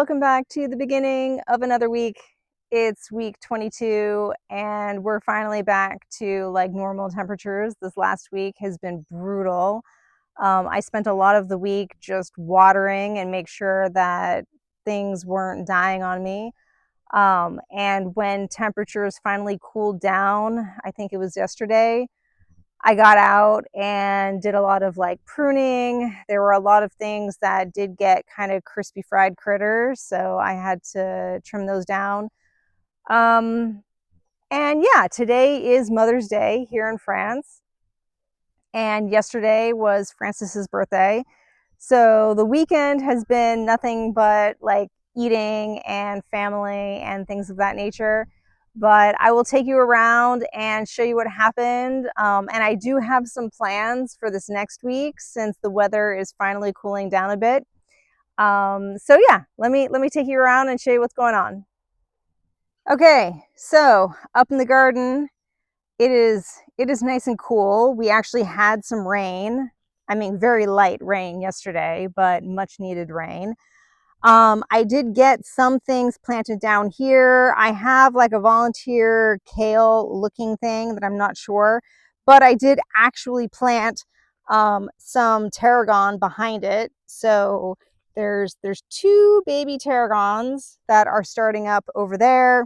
welcome back to the beginning of another week. It's week 22 and we're finally back to like normal temperatures. This last week has been brutal. I spent a lot of the week just watering and make sure that things weren't dying on me. And when temperatures finally cooled down, I think it was yesterday, I got out and did a lot of like pruning. There were a lot of things that did get kind of crispy fried critters, so I had to trim those down. And yeah, today is Mother's Day here in France, and yesterday was Francis's birthday. So the weekend has been nothing but like eating and family and things of that nature. But I will take you around and show you what happened. And I do have some plans for this next week since the weather is finally cooling down a bit. So yeah, let me take you around and show you what's going on. Okay, so up in the garden, it is nice and cool. We actually had some rain. I mean, very light rain yesterday, but much needed rain. I did get some things planted down here. I have like a volunteer kale looking thing that I'm not sure, but I did actually plant some tarragon behind it. So there's two baby tarragons that are starting up over there.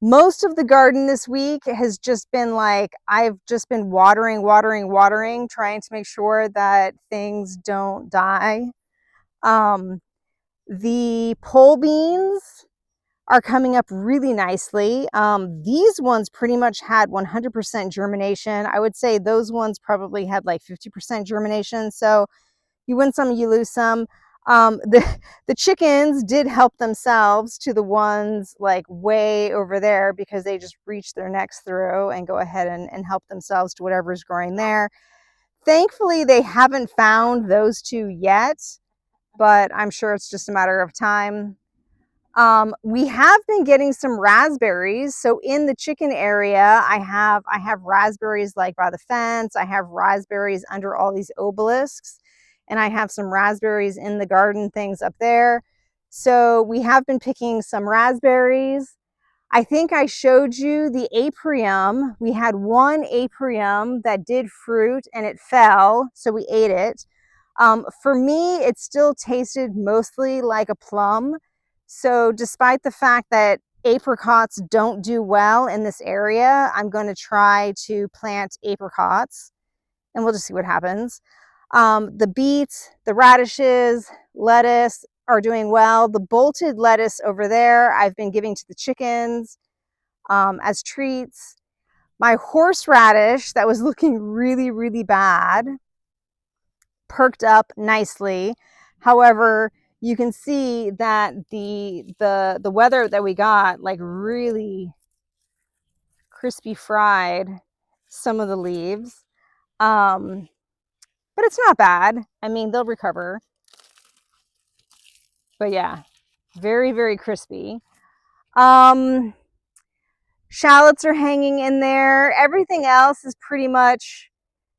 Most of the garden this week has just been like, I've just been watering, trying to make sure that things don't die. The pole beans are coming up really nicely. These ones pretty much had 100% germination. I would say those ones probably had like 50% germination. So you win some, you lose some. The chickens did help themselves to the ones like way over there because they just reach their necks through and go ahead and help themselves to whatever's growing there. Thankfully, they haven't found those two yet, but I'm sure it's just a matter of time. We have been getting some raspberries. So in the chicken area, I have raspberries like by the fence. I have raspberries under all these obelisks. And I have some raspberries in the garden things up there. So we have been picking some raspberries. I think I showed you the aprium. We had one aprium that did fruit and it fell, so we ate it. For me, it still tasted mostly like a plum. So despite the fact that apricots don't do well in this area, I'm going to try to plant apricots and we'll just see what happens. The beets, the radishes, lettuce are doing well. The bolted lettuce over there, I've been giving to the chickens as treats. My horseradish that was looking really, really bad perked up nicely. However, you can see that the weather that we got like really crispy fried some of the leaves. But it's not bad. I mean, they'll recover. But yeah, very, very crispy. Shallots are hanging in there. Everything else is pretty much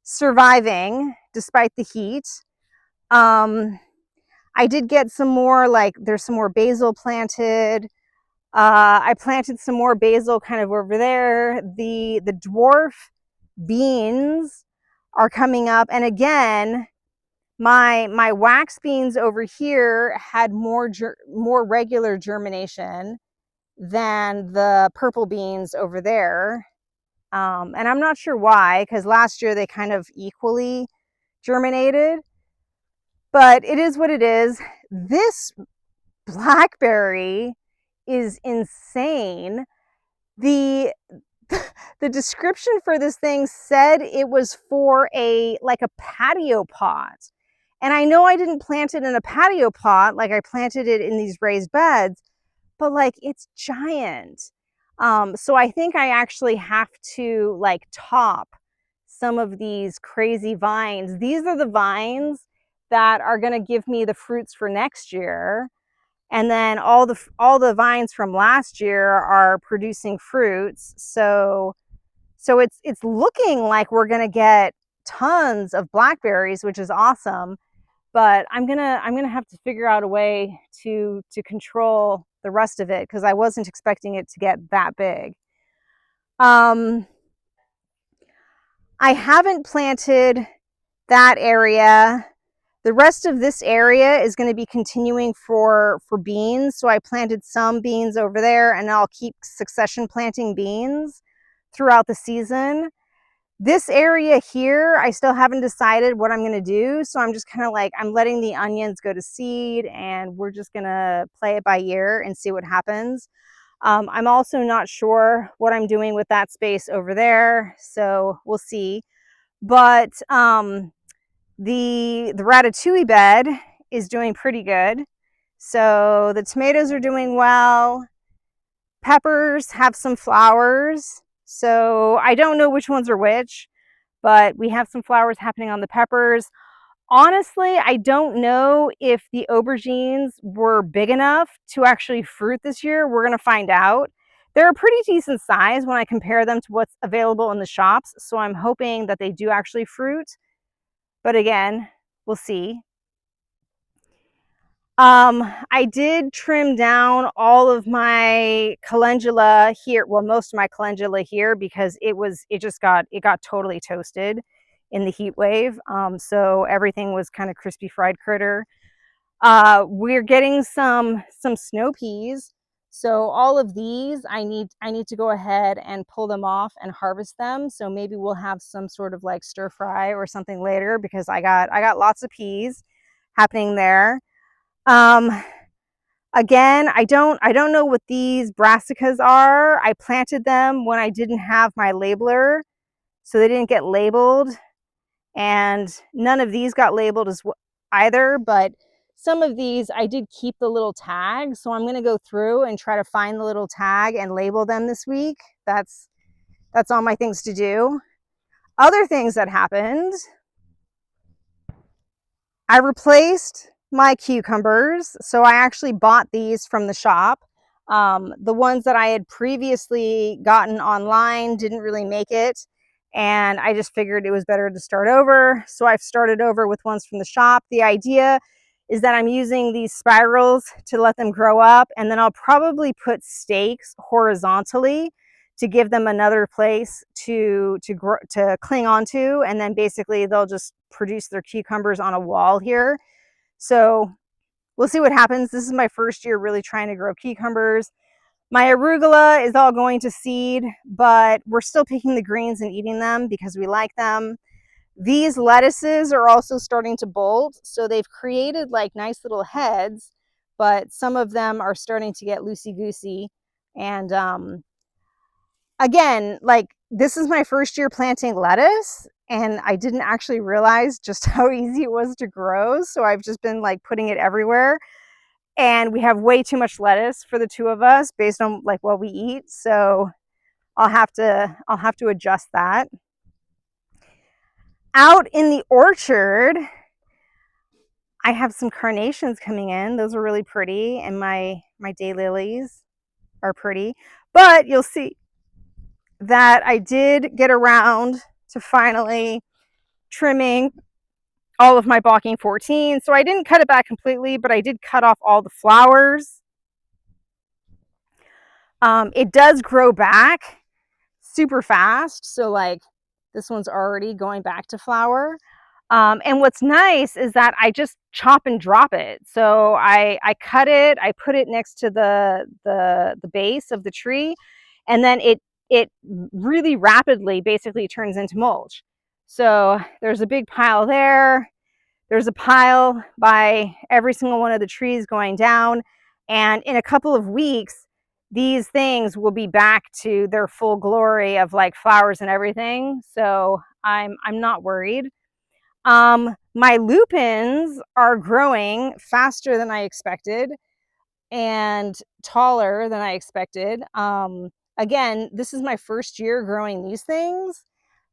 surviving despite the heat. I did get some more, like there's some more basil planted. I planted some more basil kind of over there. The dwarf beans are coming up. And again, my wax beans over here had more regular germination than the purple beans over there. And I'm not sure why, because last year they kind of equally germinated. But it is what it is. This blackberry is insane. The description for this thing said it was for a patio pot. And I know I didn't plant it in a patio pot, like I planted it in these raised beds, but like it's giant. So I think I actually have to like top some of these crazy vines. These are the vines that are going to give me the fruits for next year. And then all the vines from last year are producing fruits. So it's looking like we're going to get tons of blackberries, which is awesome. but I'm gonna have to figure out a way to control the rest of it because I wasn't expecting it to get that big. I haven't planted that area. The rest of this area is going to be continuing for beans. So I planted some beans over there, and I'll keep succession planting beans throughout the season. This area here, I still haven't decided what I'm going to do. So I'm just kind of like, I'm letting the onions go to seed, and we're just going to play it by ear and see what happens. I'm also not sure what I'm doing with that space over there. So we'll see. But the ratatouille bed is doing pretty good. So the tomatoes are doing well. Peppers have some flowers. So I don't know which ones are which, but we have some flowers happening on the peppers. Honestly, I don't know if the aubergines were big enough to actually fruit this year. We're going to find out. They're a pretty decent size when I compare them to what's available in the shops. So I'm hoping that they do actually fruit. But again, we'll see. I did trim down all of my calendula here. Well, most of my calendula here because it got totally toasted in the heat wave. So everything was kind of crispy fried critter. We're getting some snow peas. So all of these, I need to go ahead and pull them off and harvest them. So maybe we'll have some sort of like stir fry or something later because I got lots of peas happening there. Again, I don't know what these brassicas are. I planted them when I didn't have my labeler, so they didn't get labeled, and none of these got labeled as either, but some of these I did keep the little tag, so I'm going to go through and try to find the little tag and label them this week. That's all my things to do. Other things that happened, I replaced my cucumbers. So I actually bought these from the shop. The ones that I had previously gotten online didn't really make it, and I just figured it was better to start over. So I've started over with ones from the shop. The idea is that I'm using these spirals to let them grow up, and then I'll probably put stakes horizontally to give them another place to cling onto, and then basically they'll just produce their cucumbers on a wall here. So we'll see what happens. This is my first year really trying to grow cucumbers. My arugula is all going to seed, but we're still picking the greens and eating them because we like them. These lettuces are also starting to bolt, so they've created like nice little heads, but some of them are starting to get loosey-goosey. And again, like this is my first year planting lettuce, and I didn't actually realize just how easy it was to grow. So I've just been like putting it everywhere, and we have way too much lettuce for the two of us based on like what we eat. So I'll have to adjust that. Out in the orchard, I have some carnations coming in. Those are really pretty, and my daylilies are pretty. But you'll see that I did get around to finally trimming all of my Balking 14. So I didn't cut it back completely, but I did cut off all the flowers. It does grow back super fast. So like this one's already going back to flower. And what's nice is that I just chop and drop it. So I cut it, I put it next to the base of the tree, and then it really rapidly basically turns into mulch. So there's a big pile there. There's a pile by every single one of the trees going down. And in a couple of weeks, these things will be back to their full glory of like flowers and everything. So I'm not worried. My lupins are growing faster than I expected and taller than I expected. Again, this is my first year growing these things,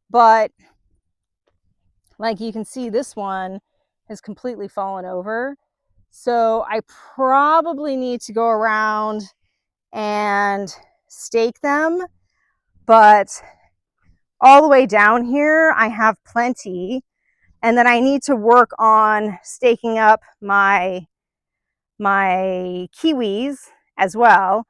but like you can see, this one has completely fallen over. So I probably need to go around and stake them, but all the way down here, I have plenty. And then I need to work on staking up my kiwis as well.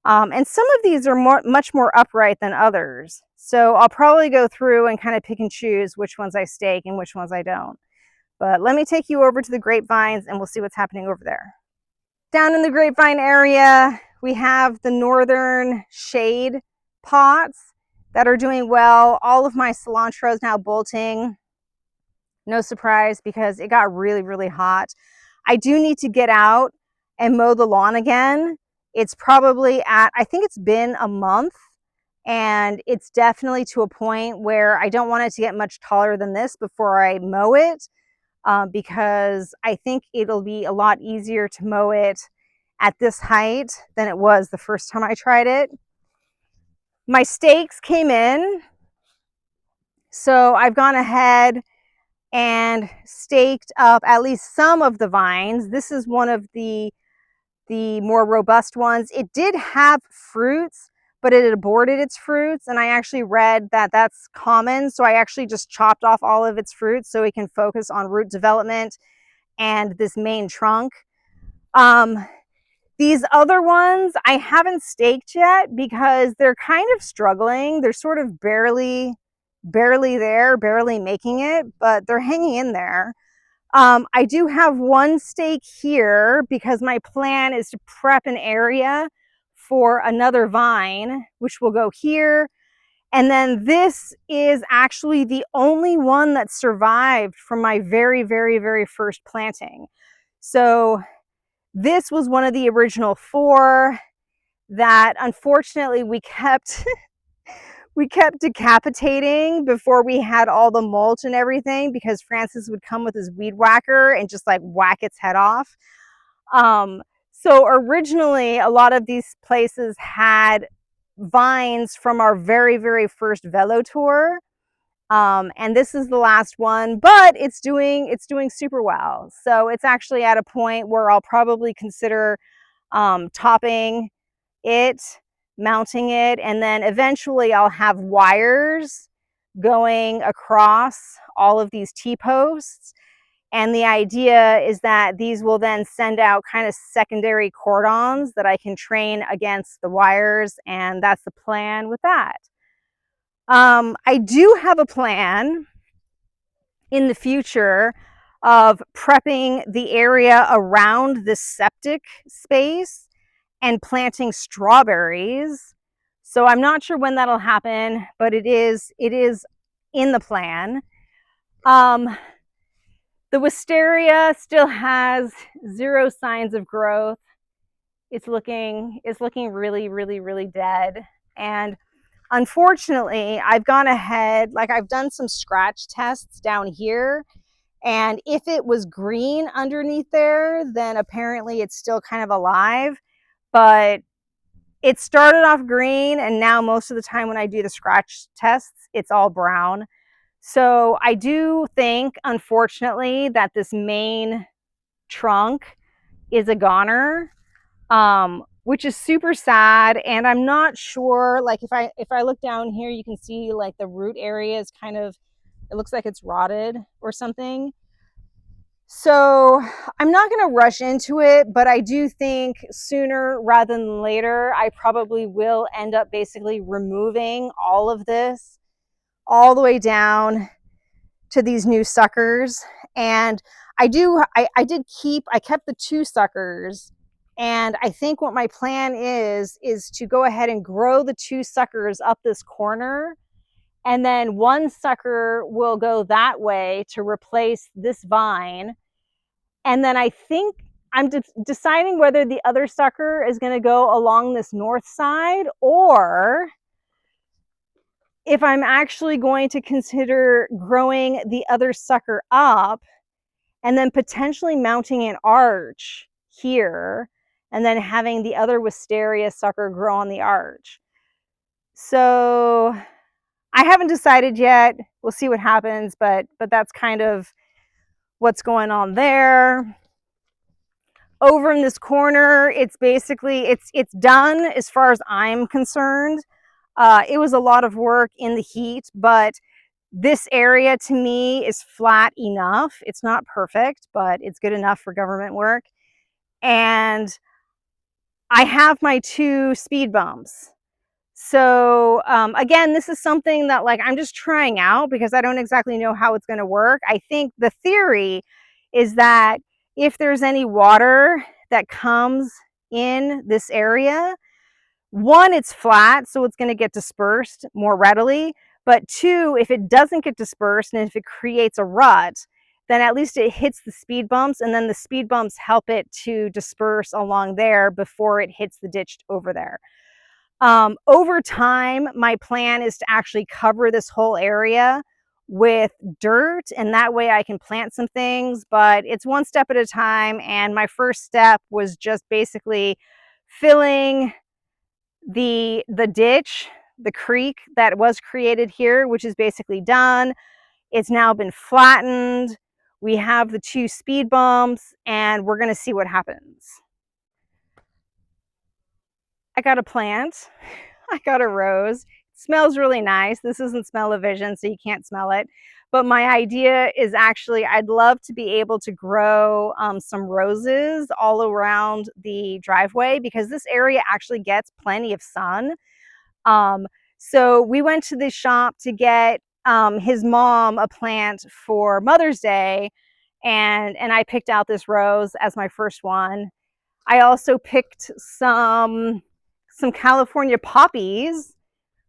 And some of these are much more upright than others. So I'll probably go through and kind of pick and choose which ones I stake and which ones I don't. But let me take you over to the grapevines and we'll see what's happening over there. Down in the grapevine area, we have the northern shade pots that are doing well. All of my cilantro is now bolting. No surprise, because it got really, really hot. I do need to get out and mow the lawn again. It's probably at, I think it's been a month, and it's definitely to a point where I don't want it to get much taller than this before I mow it. Because I think it'll be a lot easier to mow it at this height than it was the first time I tried it. My stakes came in, so I've gone ahead and staked up at least some of the vines. This is one of the more robust ones. It did have fruits, but it had aborted its fruits, and I actually read that that's common, so I actually just chopped off all of its fruits so it can focus on root development and this main trunk. These other ones I haven't staked yet because they're kind of struggling. They're sort of barely there, barely making it, but they're hanging in there. I do have one stake here because my plan is to prep an area for another vine, which will go here. And then this is actually the only one that survived from my very, very, very first planting. So this was one of the original 4 that unfortunately we kept we kept decapitating before we had all the mulch and everything, because Francis would come with his weed whacker and just like whack its head off. So originally a lot of these places had vines from our very, very first velo tour. And this is the last one, but it's doing super well. So it's actually at a point where I'll probably consider topping it, mounting it, and then eventually I'll have wires going across all of these T-posts. And the idea is that these will then send out kind of secondary cordons that I can train against the wires, and that's the plan with that. I do have a plan in the future of prepping the area around this septic space and planting strawberries. So I'm not sure when that'll happen, but it is in the plan. The wisteria still has 0 signs of growth. It's looking really, really, really dead. And unfortunately, I've gone ahead, like I've done some scratch tests down here, and if it was green underneath there, then apparently it's still kind of alive. But it started off green, and now most of the time when I do the scratch tests, it's all brown. So I do think, unfortunately, that this main trunk is a goner, which is super sad. And I'm not sure, like if I look down here, you can see like the root area is kind of, it looks like it's rotted or something. So I'm not going to rush into it, but I do think sooner rather than later, I probably will end up basically removing all of this all the way down to these new suckers. And I kept the 2 suckers. And I think what my plan is to go ahead and grow the 2 suckers up this corner. And then 1 sucker will go that way to replace this vine. And then I think I'm deciding whether the other sucker is going to go along this north side, or if I'm actually going to consider growing the other sucker up and then potentially mounting an arch here and then having the other wisteria sucker grow on the arch. So I haven't decided yet. We'll see what happens, but that's kind of what's going on there. Over in this corner, it's basically, it's done as far as I'm concerned. It was a lot of work in the heat, but This area to me is flat enough. It's not perfect, but it's good enough for government work. And I have my 2 speed bumps. So again, this is something that like I'm just trying out because I don't exactly know how it's going to work. I think the theory is that if there's any water that comes in this area, one, it's flat, so it's going to get dispersed more readily. But 2, if it doesn't get dispersed and if it creates a rut, then at least it hits the speed bumps, and then the speed bumps help it to disperse along there before it hits the ditch over there. Over time, my plan is to actually cover this whole area with dirt, and that way I can plant some things, but it's one step at a time. And my first step was just basically filling the ditch, the creek that was created here, which is basically done. It's now been flattened. We have the 2 speed bumps, and we're going to see what happens. I got a plant. I got a rose. It smells really nice. This isn't smell-o-vision, so you can't smell it. But my idea is actually I'd love to be able to grow some roses all around the driveway because this area actually gets plenty of sun. So we went to the shop to get his mom a plant for Mother's Day, and I picked out this rose as my first one. I also picked some California poppies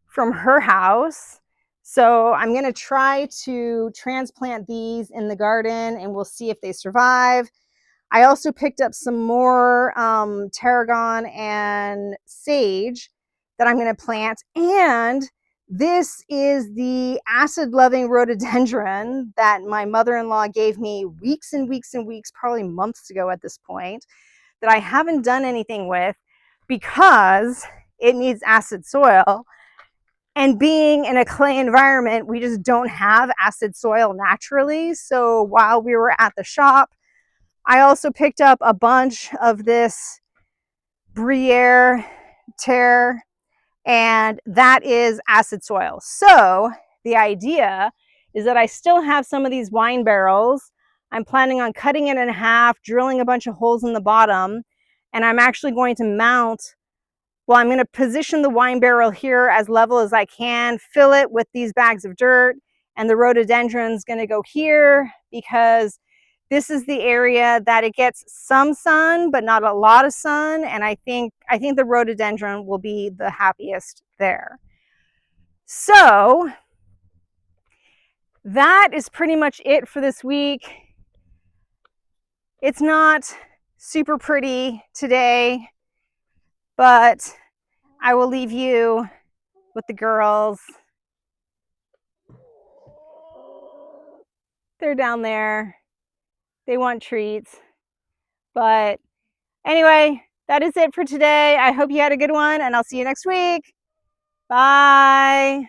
from her house. So I'm going to try to transplant these in the garden and we'll see if they survive. I also picked up some more tarragon and sage that I'm going to plant. And this is the acid-loving rhododendron that my mother-in-law gave me weeks and weeks and weeks, probably months ago at this point, that I haven't done anything with because it needs acid soil. And being in a clay environment, we just don't have acid soil naturally. So while we were at the shop, I also picked up a bunch of this Gruyere tear, and that is acid soil. So the idea is that I still have some of these wine barrels. I'm planning on cutting it in half, drilling a bunch of holes in the bottom, and I'm actually going to mount, well, I'm going to position the wine barrel here as level as I can, fill it with these bags of dirt, and the rhododendron's going to go here because this is the area that it gets some sun, but not a lot of sun. And I think the rhododendron will be the happiest there. So that is pretty much it for this week. It's not super pretty today, but I will leave you with the girls. They're down there. They want treats. But anyway, that is it for today. I hope you had a good one, and I'll see you next week. Bye.